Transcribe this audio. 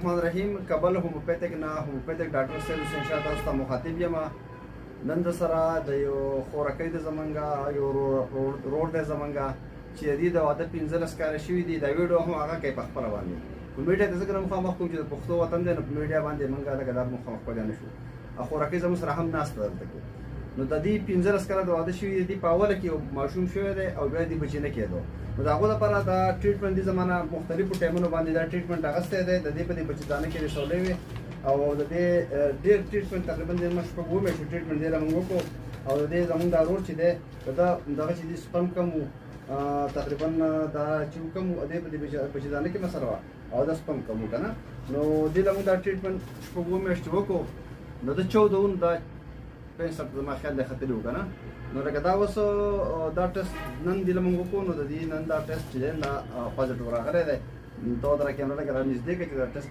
الرحمن الرحیم کابل هوموپیتک نه هوموپیتک ډاکټر صاحب حسین شاه تاسو ته مخاطب یم. نن د سره د یو خورکۍ د زمونږه یو روډ دی زمونږه چې د دې د واده 15 کاله شوي دي. دا ویډیو هم هغه کوي په خپله باندې په میډیا ته ځکه مخامخ کوم چې د پښتو وطن دی نو په میډیا باندې موږ لکه دا مخامخ کولی نه شو. خورکۍ زموږ سره هم ناسته دلته کې نو د دې 15 کاله د واده شوي دي. په اوله کې یو ماشوم شوی دی او بیا دې بچی نه کېدو. نو د هغو لپاره دا ټریټمنټ دي زمانه مختلفو ټایمونو باندې دا ټریټمنټ اخیستی دی. د دې په دې بچیدانه کې رسولی وي او د دې ډېر ټریټمنټ تقریبا د شپږ اووه میاشتو ټریټمنټ ډېر موږ وکړو او د دې زموږ دا رور چې دی دغه چې دي سپم کم وو تقریبا دا چې کوم دې په دې بچیدانه کې مسله وه او دا سپم کم وو که نه. نو دې له موږ دا ټریټمنټ شپږ اووه میاشتې وکړو. نو د 14 دا 65 زما خیال دی ختلي وو که نه. نو لکه دا اوس دا ټیسټ نن دې له موږ وکړو نو د دې نن دا ټیسټ چې دی دا پازیټیو راغلی دی. ته ودره کیمره لږ رانږدې کړه چې دا ټیسټ